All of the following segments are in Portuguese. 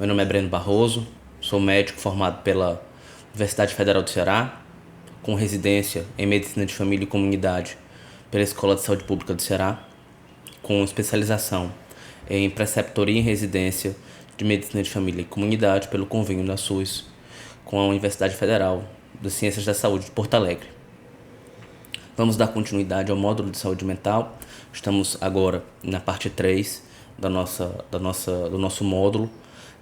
Meu nome é Breno Barroso, sou médico formado pela Universidade Federal do Ceará, com residência em Medicina de Família e Comunidade pela Escola de Saúde Pública do Ceará, com especialização em preceptoria em residência de Medicina de Família e Comunidade pelo convênio da SUS, com a Universidade Federal de Ciências da Saúde de Porto Alegre. Vamos dar continuidade ao módulo de saúde mental. Estamos agora na parte 3 do nosso módulo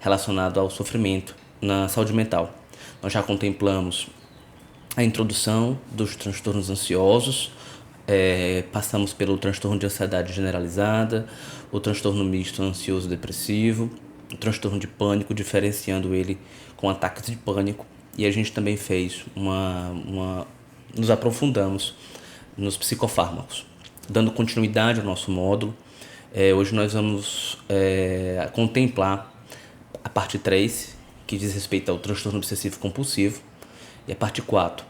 relacionado ao sofrimento na saúde mental. Nós já contemplamos a introdução dos transtornos ansiosos, passamos pelo transtorno de ansiedade generalizada, o transtorno misto ansioso-depressivo, o transtorno de pânico, diferenciando ele com ataques de pânico, e a gente também fez nos aprofundamos nos psicofármacos. Dando continuidade ao nosso módulo, hoje nós vamos contemplar a parte 3, que diz respeito ao transtorno obsessivo compulsivo, e a parte 4,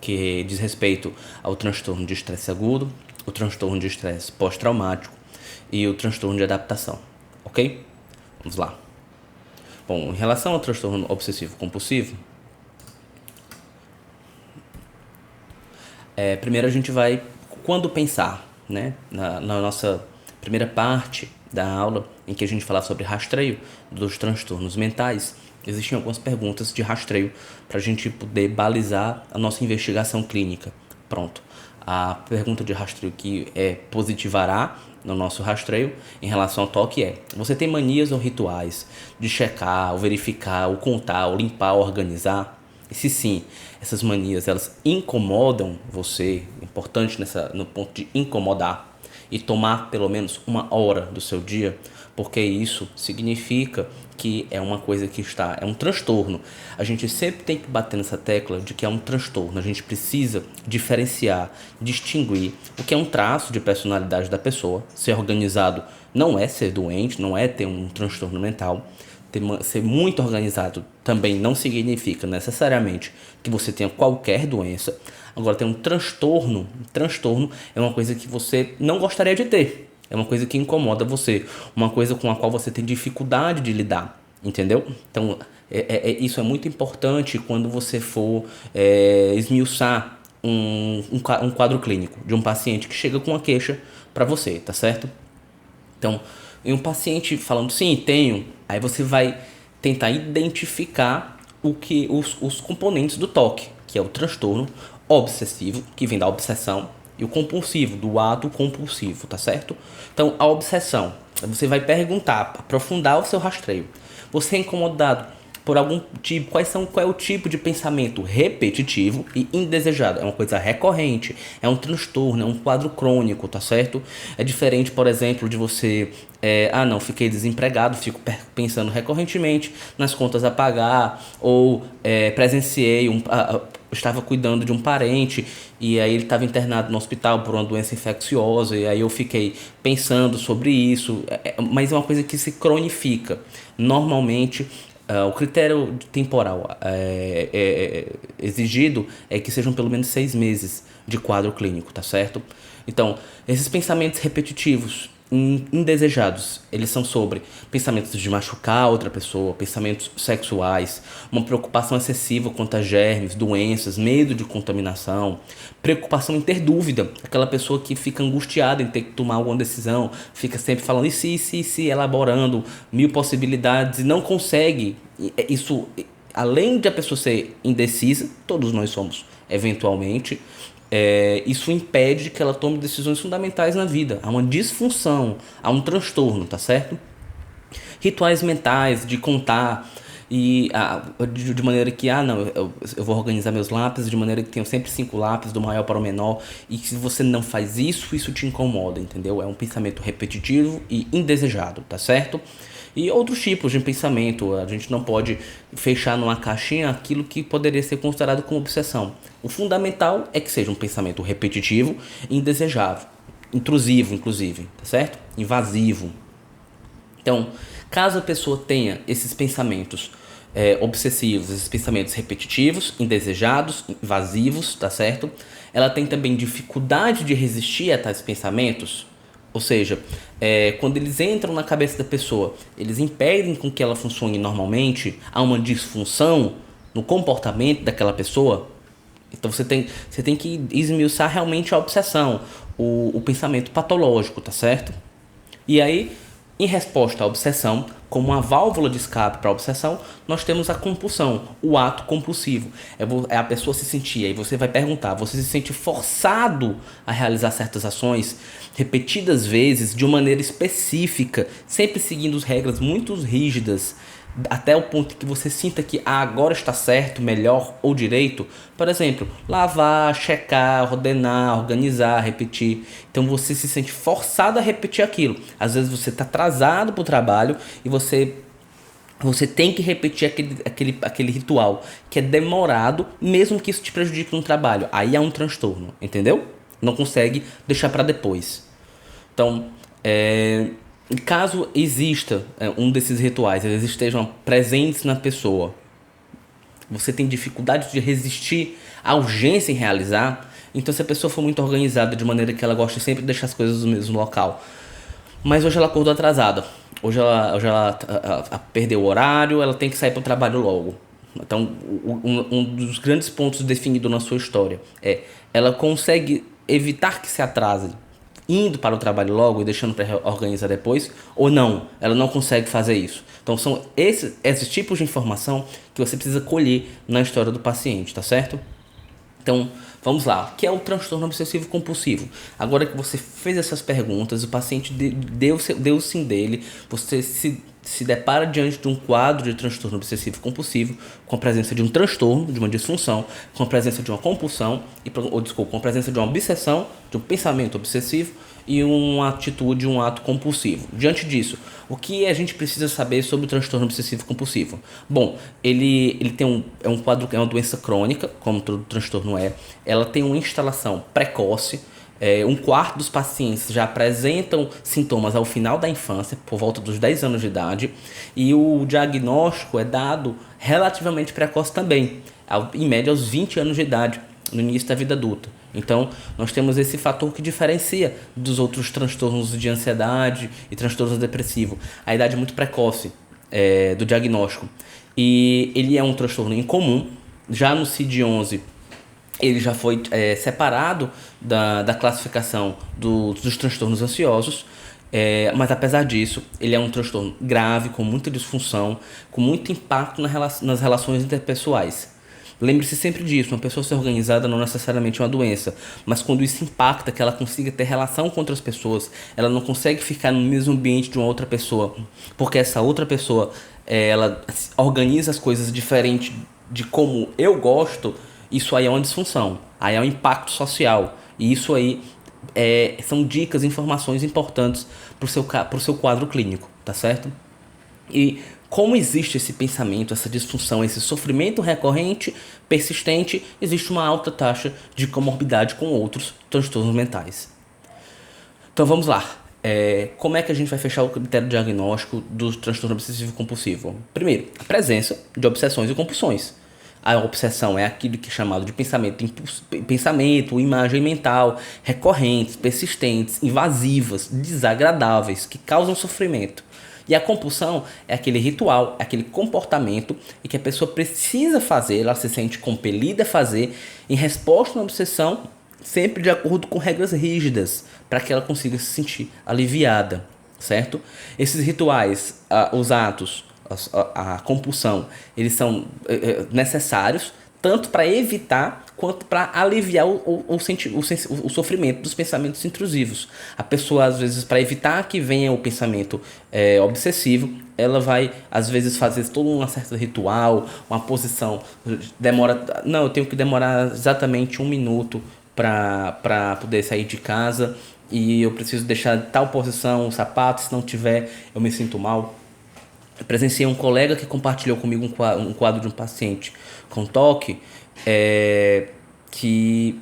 que diz respeito ao transtorno de estresse agudo, o transtorno de estresse pós-traumático e o transtorno de adaptação, ok? Vamos lá. Bom, em relação ao transtorno obsessivo compulsivo, primeiro a gente vai, quando pensar, né, na nossa primeira parte da aula, em que a gente fala sobre rastreio dos transtornos mentais, existem algumas perguntas de rastreio para a gente poder balizar a nossa investigação clínica. Pronto. A pergunta de rastreio que positivará no nosso rastreio em relação ao toque é: você tem manias ou rituais de checar, ou verificar, ou contar, ou limpar, ou organizar? E se sim, essas manias elas incomodam você, importante no ponto de incomodar, e tomar pelo menos 1 hora do seu dia, porque isso significa que é uma coisa que é um transtorno. A gente sempre tem que bater nessa tecla de que é um transtorno. A gente precisa diferenciar, distinguir o que é um traço de personalidade da pessoa. Ser organizado não é ser doente, não é ter um transtorno mental. Ser muito organizado também não significa necessariamente que você tenha qualquer doença. Agora, ter um transtorno é uma coisa que você não gostaria de ter. É uma coisa que incomoda você, uma coisa com a qual você tem dificuldade de lidar, entendeu? Então, isso é muito importante quando você for esmiuçar um quadro clínico de um paciente que chega com uma queixa para você, tá certo? Então, em um paciente falando, sim, tenho, aí você vai tentar identificar os componentes do TOC, que é o transtorno obsessivo, que vem da obsessão, e o compulsivo, do ato compulsivo, tá certo? Então, a obsessão, você vai perguntar, aprofundar o seu rastreio. Você é incomodado por algum tipo, qual é o tipo de pensamento repetitivo e indesejado? É uma coisa recorrente, é um transtorno, é um quadro crônico, tá certo? É diferente, por exemplo, de você, não, fiquei desempregado, fico pensando recorrentemente nas contas a pagar, ou presenciei estava cuidando de um parente e aí ele estava internado no hospital por uma doença infecciosa e aí eu fiquei pensando sobre isso, mas é uma coisa que se cronifica. Normalmente, o critério temporal exigido é que sejam pelo menos 6 meses de quadro clínico, tá certo? Então, esses pensamentos repetitivos, indesejados, eles são sobre pensamentos de machucar outra pessoa, pensamentos sexuais, uma preocupação excessiva quanto a germes, doenças, medo de contaminação, preocupação em ter dúvida, aquela pessoa que fica angustiada em ter que tomar alguma decisão, fica sempre falando e se, elaborando 1000 possibilidades e não consegue. Isso, além de a pessoa ser indecisa, todos nós somos eventualmente, isso impede que ela tome decisões fundamentais na vida. Há uma disfunção, há um transtorno, tá certo? Rituais mentais de contar e de maneira que eu vou organizar meus lápis de maneira que tenho sempre 5 lápis do maior para o menor, e que se você não faz isso te incomoda, entendeu? É um pensamento repetitivo e indesejado, tá certo? E outros tipos de pensamento, a gente não pode fechar numa caixinha aquilo que poderia ser considerado como obsessão. O fundamental é que seja um pensamento repetitivo e indesejável, intrusivo inclusive, tá certo? Invasivo. Então, caso a pessoa tenha esses pensamentos obsessivos, esses pensamentos repetitivos, indesejados, invasivos, tá certo? Ela tem também dificuldade de resistir a tais pensamentos, Ou seja, quando eles entram na cabeça da pessoa, eles impedem com que ela funcione normalmente, há uma disfunção no comportamento daquela pessoa. Então você tem que esmiuçar realmente a obsessão, o pensamento patológico, tá certo? E aí, em resposta à obsessão, como uma válvula de escape para a obsessão, nós temos a compulsão, o ato compulsivo. É a pessoa se sentir, aí você vai perguntar, você se sente forçado a realizar certas ações repetidas vezes, de uma maneira específica, sempre seguindo as regras muito rígidas, até o ponto que você sinta que agora está certo, melhor ou direito. Por exemplo, lavar, checar, ordenar, organizar, repetir. Então você se sente forçado a repetir aquilo. Às vezes você está atrasado para o trabalho e você tem que repetir aquele ritual que é demorado, mesmo que isso te prejudique no trabalho. Aí há um transtorno, entendeu? Não consegue deixar para depois. Então, caso exista um desses rituais, eles estejam presentes na pessoa, você tem dificuldade de resistir à urgência em realizar, então se a pessoa for muito organizada de maneira que ela gosta sempre de deixar as coisas no mesmo local, mas hoje ela acordou atrasada, hoje ela perdeu o horário, ela tem que sair para o trabalho logo. Então, um dos grandes pontos definidos na sua história é ela consegue evitar que se atrase indo para o trabalho logo e deixando para organizar depois, ou não, ela não consegue fazer isso. Então são esses tipos de informação que você precisa colher na história do paciente, tá certo? Então, vamos lá. O que é o transtorno obsessivo compulsivo? Agora que você fez essas perguntas, o paciente deu o sim dele, você se depara diante de um quadro de transtorno obsessivo compulsivo, com a presença de um transtorno, de uma disfunção, com a presença de uma compulsão, com a presença de uma obsessão, de um pensamento obsessivo e uma atitude, um ato compulsivo. Diante disso, o que a gente precisa saber sobre o transtorno obsessivo compulsivo? Bom, ele tem um quadro, é uma doença crônica, como todo transtorno é. Ela tem uma instalação precoce. Um quarto dos pacientes já apresentam sintomas ao final da infância, por volta dos 10 anos de idade, e o diagnóstico é dado relativamente precoce também, em média aos 20 anos de idade, no início da vida adulta. Então, nós temos esse fator que diferencia dos outros transtornos de ansiedade e transtornos depressivos, a idade muito precoce do diagnóstico. E ele é um transtorno incomum, já no CID-11 ele já foi separado da classificação dos transtornos ansiosos, mas apesar disso, ele é um transtorno grave, com muita disfunção, com muito impacto nas relações interpessoais. Lembre-se sempre disso, uma pessoa ser organizada não necessariamente é uma doença, mas quando isso impacta que ela consiga ter relação com outras pessoas, ela não consegue ficar no mesmo ambiente de uma outra pessoa, porque essa outra pessoa, ela organiza as coisas diferente de como eu gosto. Isso aí é uma disfunção, aí é um impacto social, e isso aí são dicas, informações importantes para o seu quadro clínico, tá certo? E como existe esse pensamento, essa disfunção, esse sofrimento recorrente, persistente, existe uma alta taxa de comorbidade com outros transtornos mentais. Então vamos lá. Como é que a gente vai fechar o critério diagnóstico do transtorno obsessivo compulsivo? Primeiro, a presença de obsessões e compulsões. A obsessão é aquilo que é chamado de pensamento, imagem mental, recorrentes, persistentes, invasivas, desagradáveis, que causam sofrimento. E a compulsão é aquele ritual, é aquele comportamento e que a pessoa precisa fazer, ela se sente compelida a fazer em resposta a uma obsessão, sempre de acordo com regras rígidas, para que ela consiga se sentir aliviada, certo? Esses rituais, os atos, a compulsão, eles são necessários tanto para evitar quanto para aliviar o sofrimento dos pensamentos intrusivos. A pessoa, às vezes, para evitar que venha o pensamento obsessivo, ela vai, às vezes, fazer todo um certo ritual, uma posição, eu tenho que demorar exatamente 1 minuto para poder sair de casa, e eu preciso deixar tal posição, o sapato, se não tiver, eu me sinto mal. Eu presenciei um colega que compartilhou comigo um quadro de um paciente com TOC, que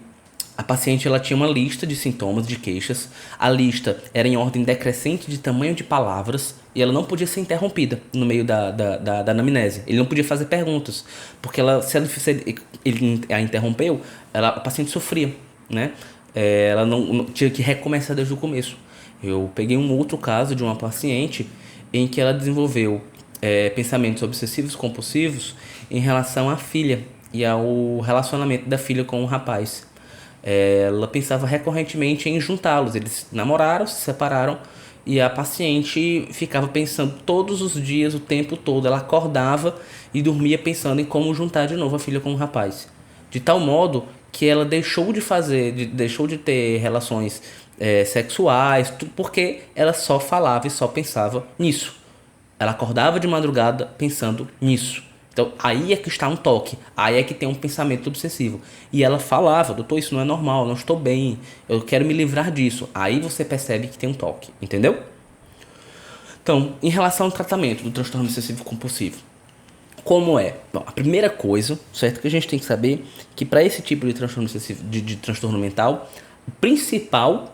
a paciente ela tinha uma lista de sintomas, de queixas. A lista era em ordem decrescente de tamanho de palavras e ela não podia ser interrompida no meio da anamnese. Ele não podia fazer perguntas, porque se ele a interrompeu, a paciente sofria, né? Ela não tinha que recomeçar desde o começo. Eu peguei um outro caso de uma paciente em que ela desenvolveu pensamentos obsessivos compulsivos em relação à filha e ao relacionamento da filha com o rapaz. Ela pensava recorrentemente em juntá-los. Eles namoraram, se separaram e a paciente ficava pensando todos os dias, o tempo todo. Ela acordava e dormia pensando em como juntar de novo a filha com o rapaz. De tal modo que ela deixou de ter relações sexuais, porque ela só falava e só pensava nisso. Ela acordava de madrugada pensando nisso. Então, aí é que está um toque. Aí é que tem um pensamento obsessivo. E ela falava, doutor, isso não é normal, eu não estou bem, eu quero me livrar disso. Aí você percebe que tem um toque, entendeu? Então, em relação ao tratamento do transtorno obsessivo compulsivo, como é? Bom, a primeira coisa, certo, que a gente tem que saber que para esse tipo de transtorno obsessivo, de transtorno mental, o principal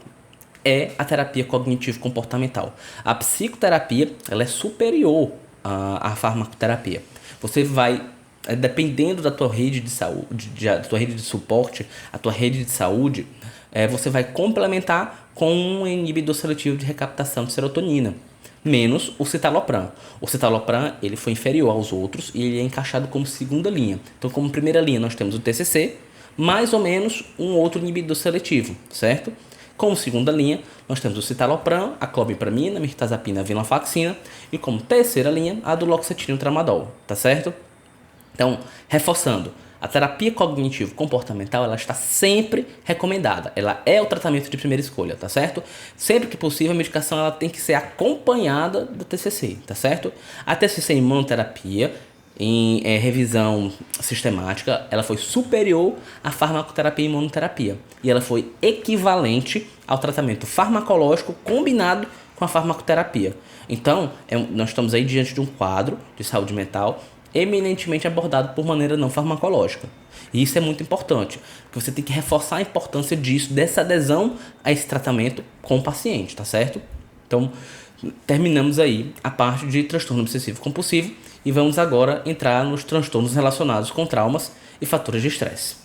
é a terapia cognitivo-comportamental. A psicoterapia, ela é superior à farmacoterapia. Você vai, dependendo da tua rede de saúde, da tua rede de suporte, a tua rede de saúde, você vai complementar com um inibidor seletivo de recaptação de serotonina, menos o citalopram. O citalopram, ele foi inferior aos outros e ele é encaixado como segunda linha. Então, como primeira linha, nós temos o TCC, mais ou menos um outro inibidor seletivo, certo? Como segunda linha, nós temos o citalopram, a clobipramina, a mirtazapina, a venlafaxina e como terceira linha, a duloxetina e o tramadol, tá certo? Então, reforçando, a terapia cognitivo-comportamental, ela está sempre recomendada. Ela é o tratamento de primeira escolha, tá certo? Sempre que possível, a medicação ela tem que ser acompanhada do TCC, tá certo? A TCC em monoterapia, em revisão sistemática, ela foi superior à farmacoterapia e imunoterapia. E ela foi equivalente ao tratamento farmacológico combinado com a farmacoterapia. Então, nós estamos aí diante de um quadro de saúde mental eminentemente abordado por maneira não farmacológica. E isso é muito importante, porque você tem que reforçar a importância disso, dessa adesão a esse tratamento com o paciente, tá certo? Então, terminamos aí a parte de transtorno obsessivo compulsivo e vamos agora entrar nos transtornos relacionados com traumas e fatores de estresse.